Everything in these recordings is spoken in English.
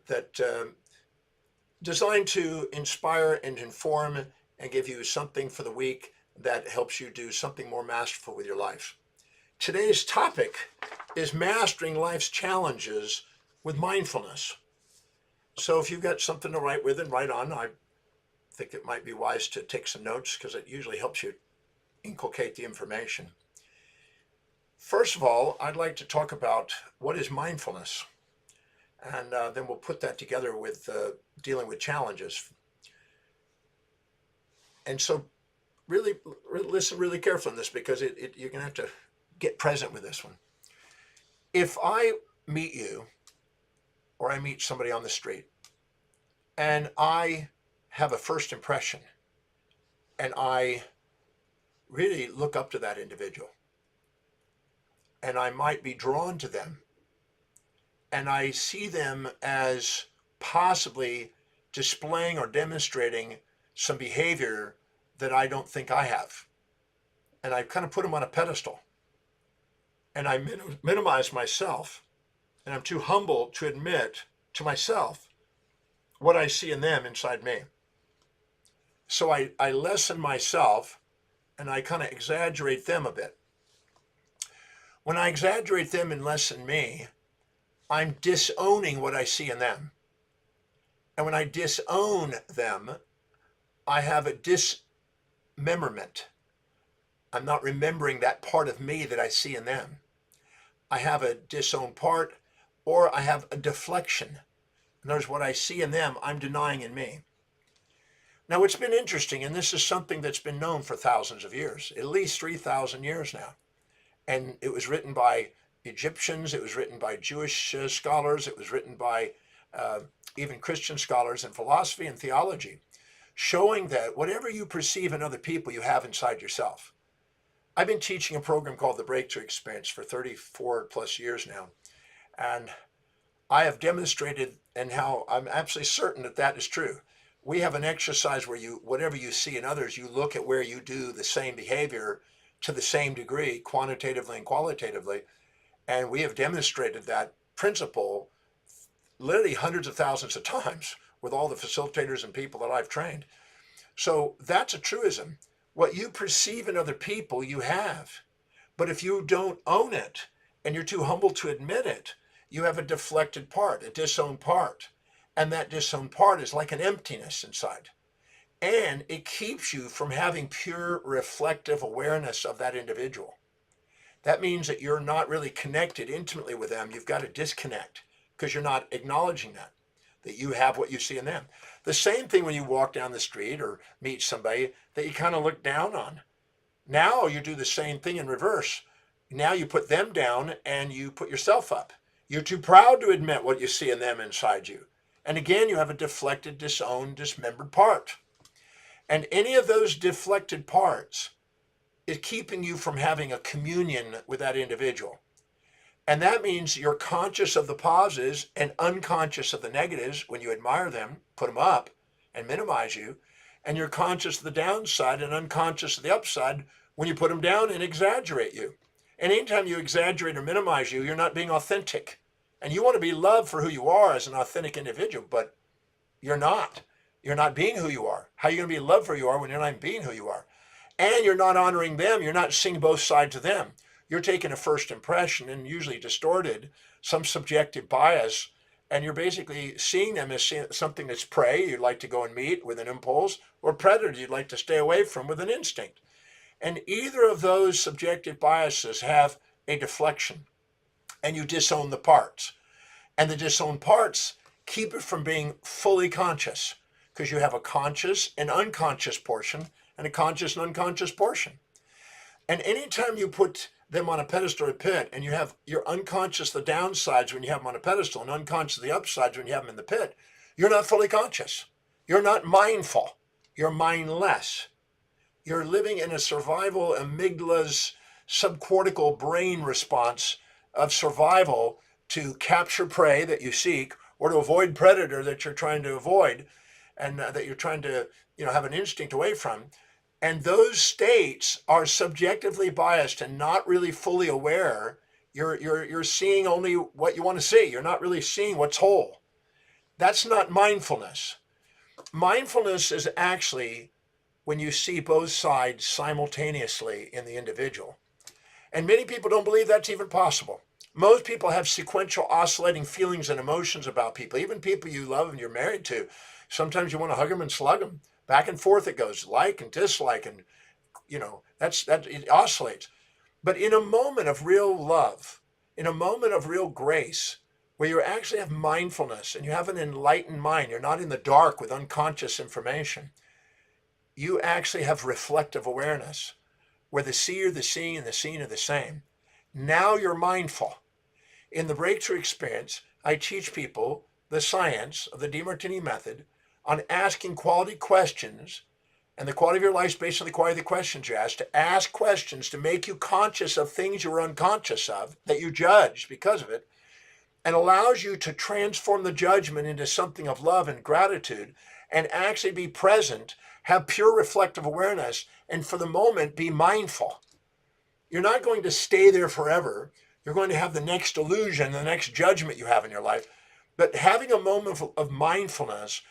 that designed to inspire and inform and give you something for the week that helps you do something more masterful with your life. Today's topic is mastering life's challenges with mindfulness. So if you've got something to write with and write on, I think it might be wise to take some notes because it usually helps you inculcate the information. First of all, I'd like to talk about what is mindfulness, and then we'll put that together with dealing with challenges. And so really listen really carefully on this because you're going to have to get present with this one. If I meet you or I meet somebody on the street and I have a first impression and I really look up to that individual and I might be drawn to them and I see them as possibly displaying or demonstrating some behavior that I don't think I have. And I kind of put them on a pedestal and I minimize myself, and I'm too humble to admit to myself what I see in them inside me. So I lessen myself and I kind of exaggerate them a bit. When I exaggerate them and lessen me, I'm disowning what I see in them. And when I disown them, I have a dismemberment. I'm not remembering that part of me that I see in them. I have a disowned part, or I have a deflection. In other words, what I see in them, I'm denying in me. Now, it's been interesting, and this is something that's been known for thousands of years, at least 3,000 years now. And it was written by Egyptians, it was written by Jewish scholars, it was written by even Christian scholars in philosophy and theology, showing that whatever you perceive in other people, you have inside yourself. I've been teaching a program called the Breakthrough Experience for 34 plus years now. And I have demonstrated and how I'm absolutely certain that that is true. We have an exercise where whatever you see in others, you look at where you do the same behavior to the same degree, quantitatively and qualitatively. And we have demonstrated that principle literally hundreds of thousands of times with all the facilitators and people that I've trained. So that's a truism. What you perceive in other people, you have. But if you don't own it and you're too humble to admit it, you have a deflected part, a disowned part. And that disowned part is like an emptiness inside. And it keeps you from having pure reflective awareness of that individual. That means that you're not really connected intimately with them. You've got to disconnect because you're not acknowledging that you have what you see in them. The same thing when you walk down the street or meet somebody that you kind of look down on. Now you do the same thing in reverse. Now you put them down and you put yourself up. You're too proud to admit what you see in them inside you. And again, you have a deflected, disowned, dismembered part. And any of those deflected parts is keeping you from having a communion with that individual. And that means you're conscious of the positives and unconscious of the negatives when you admire them, put them up, and minimize you. And you're conscious of the downside and unconscious of the upside when you put them down and exaggerate you. And anytime you exaggerate or minimize you, you're not being authentic. And you want to be loved for who you are as an authentic individual, but you're not. You're not being who you are. How are you going to be loved for who you are when you're not being who you are? And you're not honoring them. You're not seeing both sides of them. You're taking a first impression and usually distorted, some subjective bias, and you're basically seeing them as something that's prey you'd like to go and meet with an impulse, or predator you'd like to stay away from with an instinct. And either of those subjective biases have a deflection, and you disown the parts. And the disowned parts keep it from being fully conscious, because you have a conscious and unconscious portion, and a conscious and unconscious portion. And anytime you put them on a pedestal or pit, and you're unconscious the downsides when you have them on a pedestal, and unconscious the upsides when you have them in the pit, you're not fully conscious. You're not mindful. You're mindless. You're living in a survival amygdala's subcortical brain response of survival to capture prey that you seek, or to avoid predator that you're trying to avoid, and that you're trying to have an instinct away from. And those states are subjectively biased and not really fully aware. You're seeing only what you want to see. You're not really seeing what's whole. That's not mindfulness. Mindfulness is actually when you see both sides simultaneously in the individual. And many people don't believe that's even possible. Most people have sequential oscillating feelings and emotions about people, even people you love and you're married to. Sometimes you want to hug them and slug them. Back and forth it goes, like and dislike, and that it oscillates. But in a moment of real love, in a moment of real grace, where you actually have mindfulness and you have an enlightened mind, you're not in the dark with unconscious information, you actually have reflective awareness, where the seer, the seeing, and the seen are the same. Now you're mindful. In the breakthrough experience, I teach people the science of the DeMartini method on asking quality questions, and the quality of your life is based on the quality of the questions you ask, to ask questions to make you conscious of things you were unconscious of, that you judged because of it, and allows you to transform the judgment into something of love and gratitude, and actually be present, have pure reflective awareness, and for the moment be mindful. You're not going to stay there forever. You're going to have the next illusion, the next judgment you have in your life. But having a moment of mindfulness,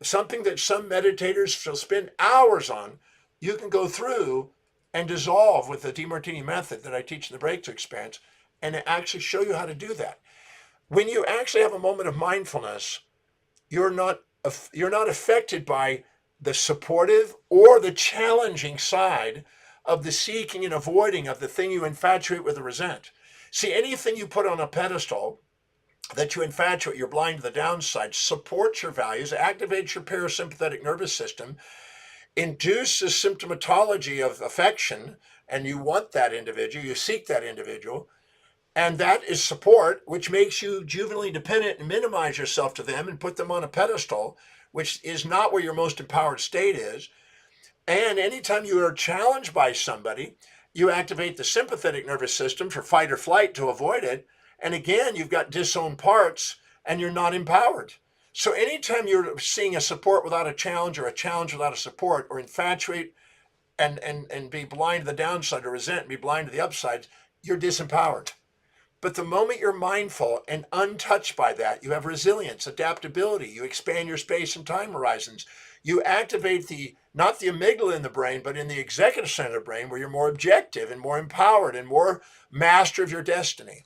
something that some meditators will spend hours on, you can go through and dissolve with the DeMartini method that I teach in the breakthrough experience, and actually show you how to do that. When you actually have a moment of mindfulness, you're not affected by the supportive or the challenging side of the seeking and avoiding of the thing you infatuate with or resent. See, anything you put on a pedestal that you infatuate, you're blind to the downside, supports your values, activates your parasympathetic nervous system, induces symptomatology of affection, and you want that individual, you seek that individual, and that is support, which makes you juvenilely dependent and minimize yourself to them and put them on a pedestal, which is not where your most empowered state is. And anytime you are challenged by somebody, you activate the sympathetic nervous system for fight or flight to avoid it. And again, you've got disowned parts and you're not empowered. So anytime you're seeing a support without a challenge, or a challenge without a support, or infatuate and be blind to the downside, or resent and be blind to the upsides, you're disempowered. But the moment you're mindful and untouched by that, you have resilience, adaptability, you expand your space and time horizons. You activate not the amygdala in the brain, but in the executive center of the brain, where you're more objective and more empowered and more master of your destiny.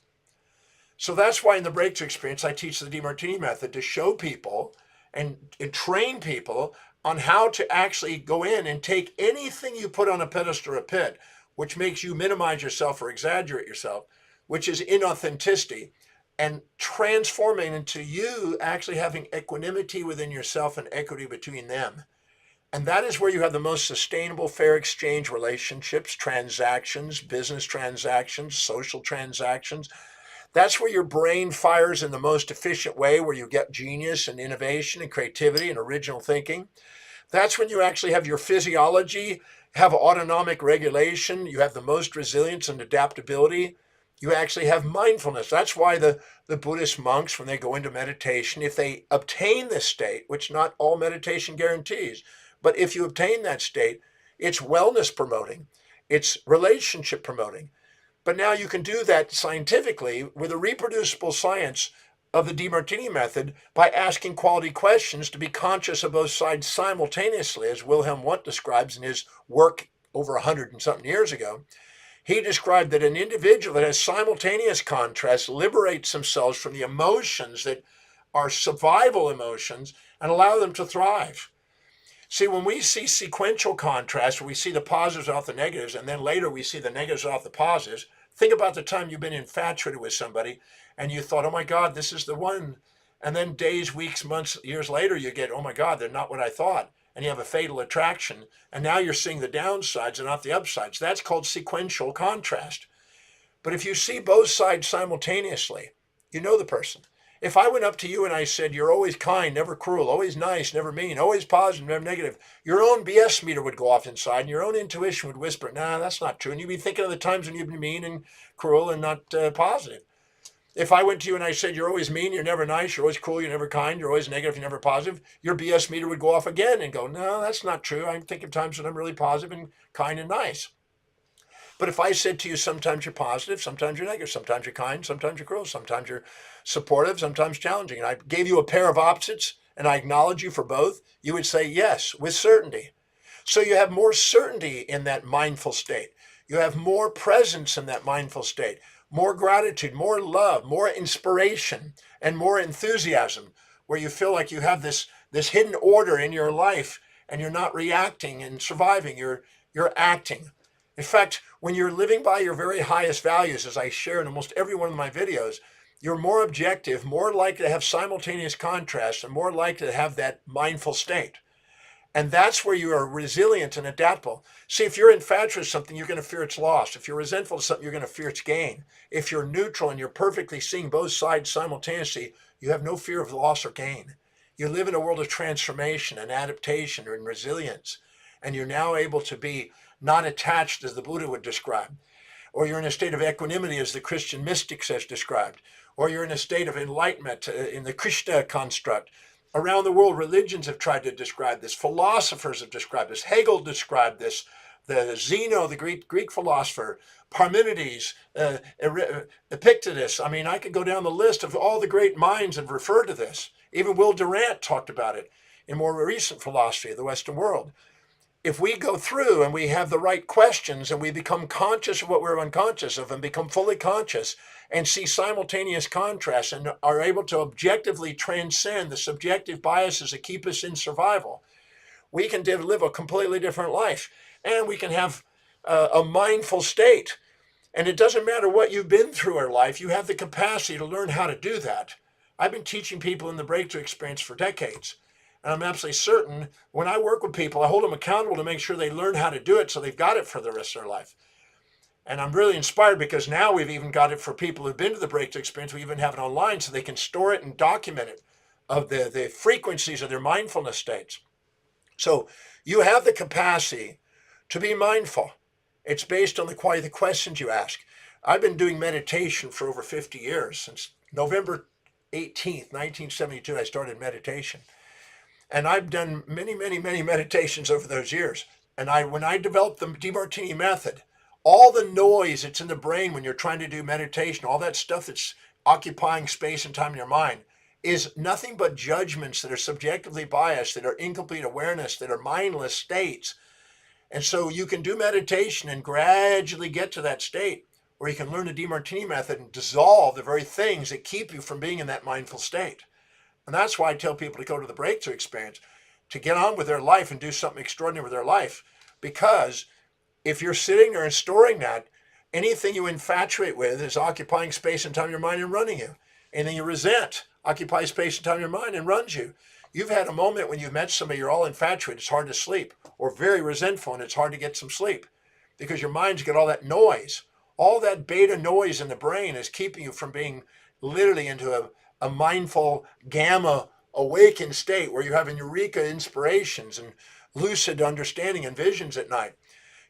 So that's why in the breakthrough experience, I teach the DeMartini method to show people and train people on how to actually go in and take anything you put on a pedestal or a pit, which makes you minimize yourself or exaggerate yourself, which is inauthenticity, and transforming into you actually having equanimity within yourself and equity between them. And that is where you have the most sustainable, fair exchange relationships, transactions, business transactions, social transactions. That's where your brain fires in the most efficient way, where you get genius and innovation and creativity and original thinking. That's when you actually have your physiology, have autonomic regulation, you have the most resilience and adaptability. You actually have mindfulness. That's why the Buddhist monks, when they go into meditation, if they obtain this state, which not all meditation guarantees, but if you obtain that state, it's wellness promoting, it's relationship promoting. But now you can do that scientifically with a reproducible science of the DeMartini method by asking quality questions to be conscious of both sides simultaneously, as Wilhelm Wundt describes in his work over 100 and something years ago. He described that an individual that has simultaneous contrast liberates themselves from the emotions that are survival emotions and allow them to thrive. See, when we see sequential contrast, we see the positives off the negatives, and then later we see the negatives off the positives. Think about the time you've been infatuated with somebody and you thought, oh my God, this is the one. And then days, weeks, months, years later, you get, oh my God, they're not what I thought. And you have a fatal attraction. And now you're seeing the downsides and not the upsides. That's called sequential contrast. But if you see both sides simultaneously, you know the person. If I went up to you and I said, you're always kind, never cruel, always nice, never mean, always positive, never negative, your own BS meter would go off inside and your own intuition would whisper, nah, that's not true. And you'd be thinking of the times when you've been mean and cruel and not positive. If I went to you and I said, you're always mean, you're never nice, you're always cruel, you're never kind, you're always negative, you're never positive, your BS meter would go off again and go, no, that's not true. I'm thinking of times when I'm really positive and kind and nice. But if I said to you, sometimes you're positive, sometimes you're negative, sometimes you're kind, sometimes you're cruel, sometimes you're supportive, sometimes challenging, and I gave you a pair of opposites and I acknowledge you for both, you would say yes with certainty. So you have more certainty in that mindful state. You have more presence in that mindful state, more gratitude, more love, more inspiration, and more enthusiasm, where you feel like you have this hidden order in your life and you're not reacting and surviving, you're acting. In fact, when you're living by your very highest values, as I share in almost every one of my videos, you're more objective, more likely to have simultaneous contrast, and more likely to have that mindful state. And that's where you are resilient and adaptable. See, if you're infatuated with something, you're going to fear its loss. If you're resentful of something, you're going to fear its gain. If you're neutral and you're perfectly seeing both sides simultaneously, you have no fear of loss or gain. You live in a world of transformation and adaptation and resilience. And you're now able to be not attached, as the Buddha would describe, or you're in a state of equanimity, as the Christian mystics has described, or you're in a state of enlightenment in the Krishna construct. Around the world, religions have tried to describe this. Philosophers have described this. Hegel described this. The Zeno, the Greek philosopher, Parmenides, Epictetus. I mean, I could go down the list of all the great minds that have referred to this. Even Will Durant talked about it in more recent philosophy of the Western world. If we go through and we have the right questions and we become conscious of what we're unconscious of and become fully conscious and see simultaneous contrasts and are able to objectively transcend the subjective biases that keep us in survival, we can live a completely different life, and we can have a mindful state. And it doesn't matter what you've been through in life, you have the capacity to learn how to do that. I've been teaching people in the breakthrough experience for decades. And I'm absolutely certain when I work with people, I hold them accountable to make sure they learn how to do it so they've got it for the rest of their life. And I'm really inspired because now we've even got it for people who've been to the breakthrough experience. We even have it online so they can store it and document it of the frequencies of their mindfulness states. So you have the capacity to be mindful. It's based on the quality of the questions you ask. I've been doing meditation for over 50 years. Since November 18th, 1972, I started meditation. And I've done many, many, many meditations over those years. And when I developed the DeMartini method, all the noise that's in the brain when you're trying to do meditation, all that stuff that's occupying space and time in your mind, is nothing but judgments that are subjectively biased, that are incomplete awareness, that are mindless states. And so you can do meditation and gradually get to that state where you can learn the DeMartini method and dissolve the very things that keep you from being in that mindful state. And that's why I tell people to go to the breakthrough experience, to get on with their life and do something extraordinary with their life. Because if you're sitting there and storing that, anything you infatuate with is occupying space and time in your mind and running you. Anything you resent occupies space and time in your mind and runs you. You've had a moment when you've met somebody, you're all infatuated, it's hard to sleep, or very resentful and it's hard to get some sleep because your mind's got all that noise. All that beta noise in the brain is keeping you from being literally into a mindful gamma awakened state where you're having eureka inspirations and lucid understanding and visions at night.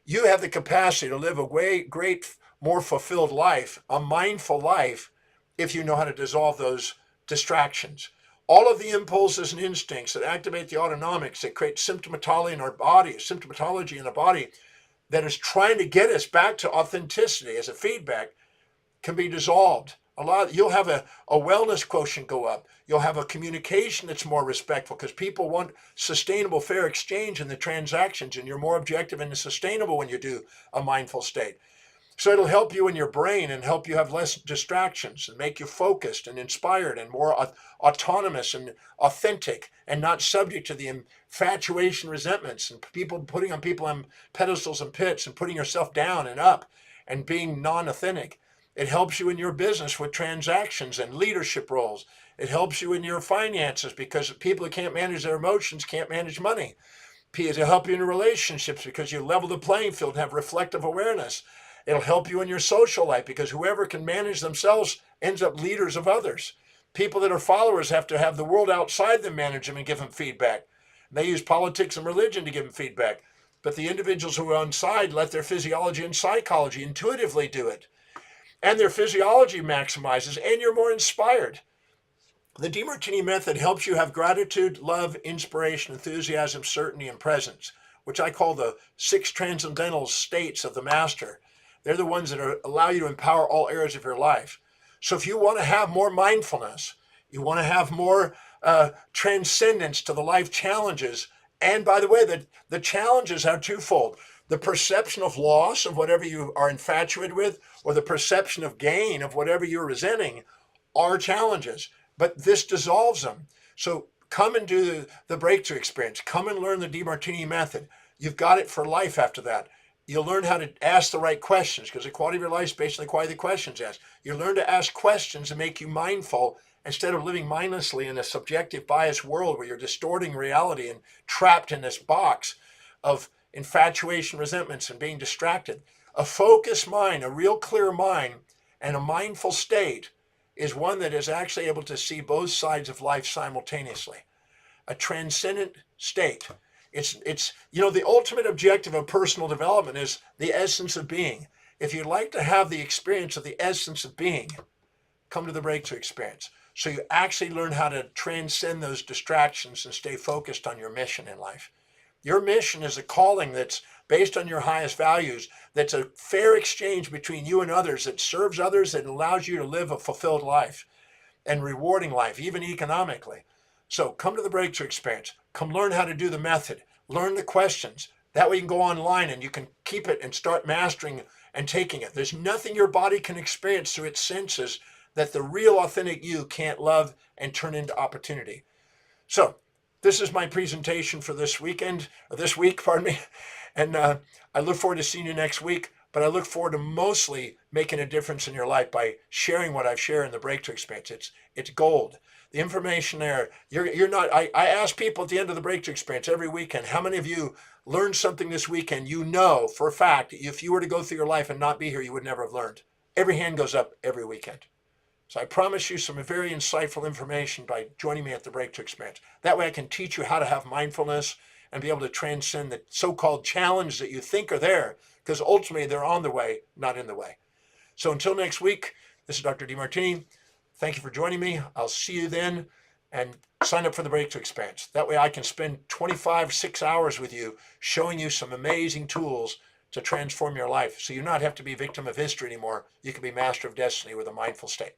You have the capacity to live a great, more fulfilled life, a mindful life, if you know how to dissolve those distractions. All of the impulses and instincts that activate the autonomics, that create symptomatology in our body that is trying to get us back to authenticity as a feedback can be dissolved. You'll have a wellness quotient go up. You'll have a communication that's more respectful because people want sustainable, fair exchange in the transactions, and you're more objective and sustainable when you do a mindful state. So it'll help you in your brain and help you have less distractions and make you focused and inspired and more autonomous and authentic and not subject to the infatuation, resentments, and people putting on people on pedestals and pits and putting yourself down and up and being non-authentic. It helps you in your business with transactions and leadership roles. It helps you in your finances because people who can't manage their emotions can't manage money. It'll help you in your relationships because you level the playing field and have reflective awareness. It'll help you in your social life because whoever can manage themselves ends up leaders of others. People that are followers have to have the world outside them manage them and give them feedback. They use politics and religion to give them feedback. But the individuals who are inside let their physiology and psychology intuitively do it. And their physiology maximizes, and you're more inspired. The DeMartini method helps you have gratitude, love, inspiration, enthusiasm, certainty, and presence, which I call the 6 transcendental states of the master. They're the ones that allow you to empower all areas of your life. So if you want to have more mindfulness, you want to have more transcendence to the life challenges. And by the way, the challenges are twofold. The perception of loss of whatever you are infatuated with, or the perception of gain of whatever you're resenting, are challenges. But this dissolves them. So come and do the breakthrough experience. Come and learn the DeMartini method. You've got it for life after that. You'll learn how to ask the right questions, because the quality of your life is based on the quality of the questions asked. You learn to ask questions that make you mindful instead of living mindlessly in a subjective biased world where you're distorting reality and trapped in this box of infatuation, resentments, and being distracted. A focused mind, a real clear mind, and a mindful state is one that is actually able to see both sides of life simultaneously. A transcendent state. It's the ultimate objective of personal development is the essence of being. If you'd like to have the experience of the essence of being, come to the breakthrough experience. So you actually learn how to transcend those distractions and stay focused on your mission in life. Your mission is a calling that's based on your highest values, that's a fair exchange between you and others, that serves others, that allows you to live a fulfilled life and rewarding life, even economically. So come to the breakthrough experience. Come learn how to do the method. Learn the questions. That way you can go online and you can keep it and start mastering and taking it. There's nothing your body can experience through its senses that the real authentic you can't love and turn into opportunity. So this is my presentation for this week, pardon me. And I look forward to seeing you next week, but I look forward to mostly making a difference in your life by sharing what I've shared in the breakthrough experience. It's gold. The information there, you're not, I ask people at the end of the breakthrough experience every weekend, how many of you learned something this weekend? You know for a fact, if you were to go through your life and not be here, you would never have learned. Every hand goes up every weekend. So I promise you some very insightful information by joining me at the breakthrough experience. That way I can teach you how to have mindfulness and be able to transcend the so-called challenge that you think are there, because ultimately they're on the way, not in the way. So until next week, this is Dr. DeMartini. Thank you for joining me. I'll see you then, and sign up for the breakthrough experience. That way I can spend 6 hours with you showing you some amazing tools to transform your life. So you not have to be victim of history anymore. You can be master of destiny with a mindful state.